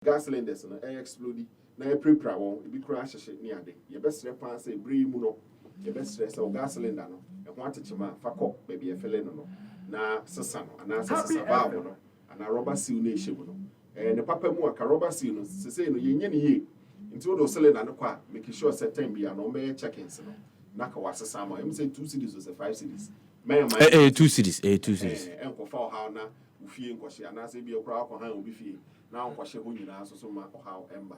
gas cylinders no explode na prepare won e bi kura hyehye ne ade ye best pan say bri mu no ye best stress o gas cylinder no e ho atechema fa kọ baby e fele no na sesa no ana sesa valve no ana rubber seal na ehye mu no ne papa mu aka rubber seal no sese no ye nye ne ye nti wo do cylinder no kwa make sure say time bia no be check-ins no na ka wasesa ma em say 2 cedis or 5 cedis 2 cedis 2 cedis enko fa ha na ufie nkɔhye ana say bi okra akɔ han obi fie na nkɔhye ho nyina so ma ɔha emba